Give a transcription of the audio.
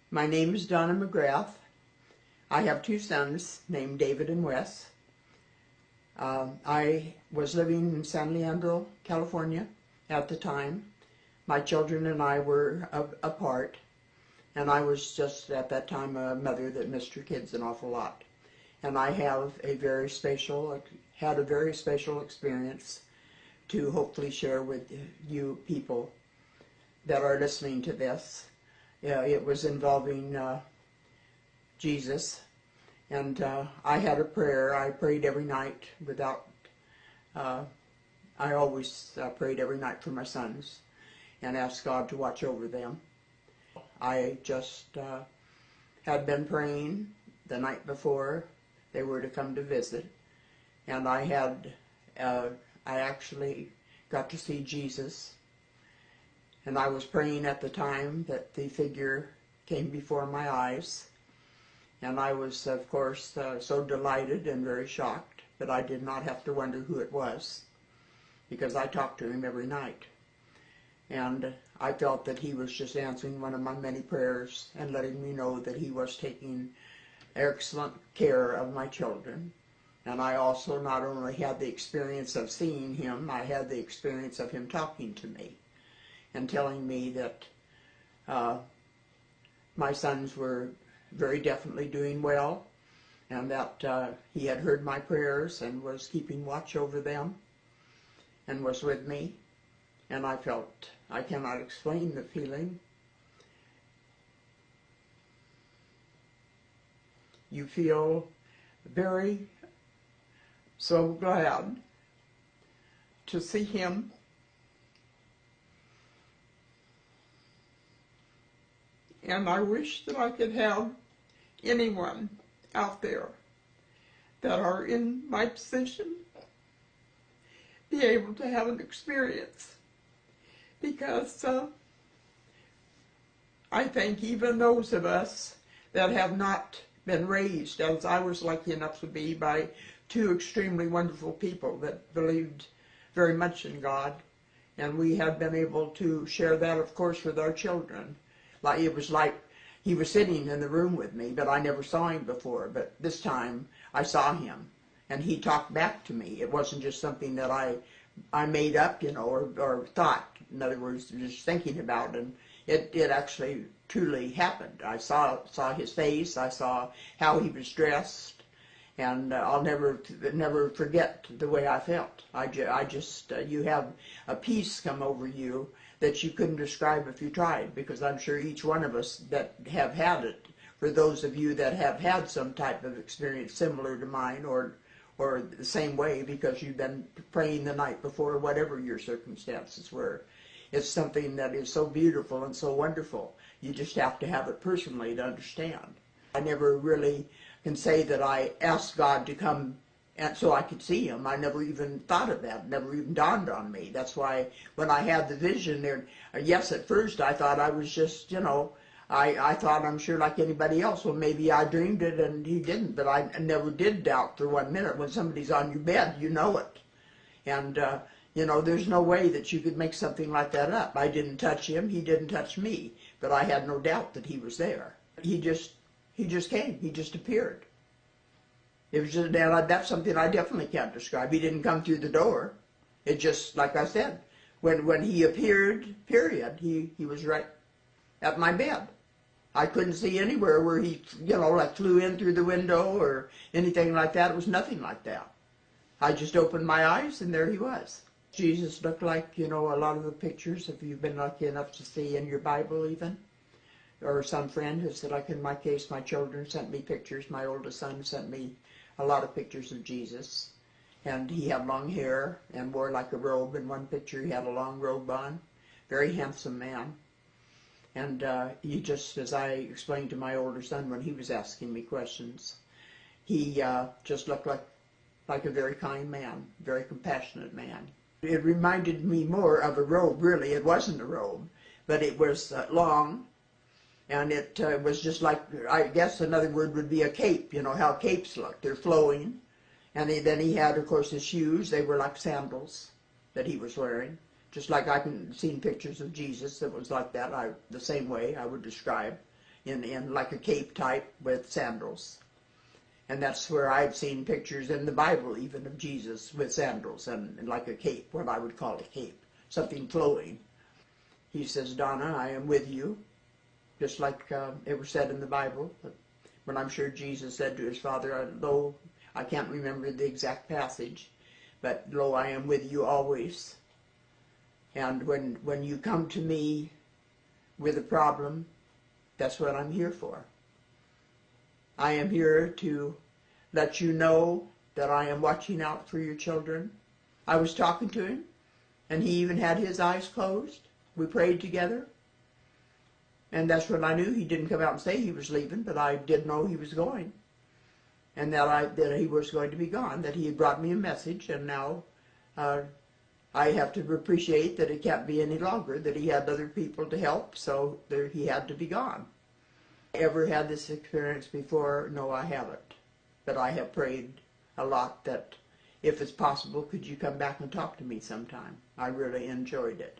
My name is Donna Magrath. I have two sons named David and Wes. I was living in San Leandro, California at the time. My children and I were apart, and I was just at that time a mother that missed her kids an awful lot. And I have had a very special experience to hopefully share with you people that are listening to this. It was involving Jesus, and I had a prayer. I prayed every night I always prayed every night for my sons and asked God to watch over them. I just had been praying the night before they were to come to visit, and I actually got to see Jesus. And I was praying at the time that the figure came before my eyes. And I was, of course, so delighted and very shocked that I did not have to wonder who it was, because I talked to him every night. And I felt that he was just answering one of my many prayers and letting me know that he was taking excellent care of my children. And I also not only had the experience of seeing him, I had the experience of him talking to me and telling me that my sons were very definitely doing well, and that he had heard my prayers and was keeping watch over them and was with me. And I felt, I cannot explain the feeling. You feel so glad to see him. And I wish that I could have anyone out there that are in my position be able to have an experience, because I think even those of us that have not been raised, as I was lucky enough to be, by two extremely wonderful people that believed very much in God, and we had been able to share that, of course, with our children. It was like he was sitting in the room with me, but I never saw him before. But this time I saw him, and he talked back to me. It wasn't just something that I made up, or thought. In other words, just thinking about, and it actually truly happened. I saw his face. I saw how he was dressed, and I'll never forget the way I felt. You have a peace come over you that you couldn't describe if you tried, because I'm sure each one of us that have had it, for those of you that have had some type of experience similar to mine, or the same way, because you've been praying the night before, whatever your circumstances were, it's something that is so beautiful and so wonderful. You just have to have it personally to understand. I never really can say that I asked God to come and so I could see him. I never even thought of that. It never even dawned on me. That's why when I had the vision there, yes, at first I thought I was just, I thought, I'm sure like anybody else, well, maybe I dreamed it and he didn't, but I never did doubt for 1 minute. When somebody's on your bed, you know it. And, there's no way that you could make something like that up. I didn't touch him, he didn't touch me, but I had no doubt that he was there. He just came, he just appeared. It was just, that's something I definitely can't describe. He didn't come through the door. It just, like I said, when he appeared, period, he was right at my bed. I couldn't see anywhere where he, like flew in through the window or anything like that. It was nothing like that. I just opened my eyes and there he was. Jesus looked like, a lot of the pictures, if you've been lucky enough to see in your Bible even, or some friend has said, like in my case, my children sent me pictures. My oldest son sent me a lot of pictures of Jesus, and he had long hair and wore like a robe. In one picture he had a long robe on. Very handsome man. And he just, as I explained to my older son when he was asking me questions, he just looked like a very kind man, very compassionate man. It reminded me more of a robe, really. It wasn't a robe, but it was long, and it was just like, I guess another word would be a cape. You know how capes look. They're flowing. And then he had, of course, his shoes. They were like sandals that he was wearing. Just like I've seen pictures of Jesus that was like that, the same way I would describe. in like a cape type with sandals. And that's where I've seen pictures in the Bible even of Jesus with sandals and like a cape, what I would call a cape, something flowing. He says, Donna, I am with you, just like it was said in the Bible. But I'm sure Jesus said to his Father, lo, I can't remember the exact passage, but lo, I am with you always. And when you come to me with a problem, that's what I'm here for. I am here to let you know that I am watching out for your children. I was talking to him, and he even had his eyes closed. We prayed together, and that's when I knew. He didn't come out and say he was leaving, but I did know he was going, and that he was going to be gone, that he had brought me a message, and now I have to appreciate that it can't be any longer, that he had other people to help, so he had to be gone. Ever had this experience before? No, I haven't. But I have prayed a lot that if it's possible, could you come back and talk to me sometime? I really enjoyed it.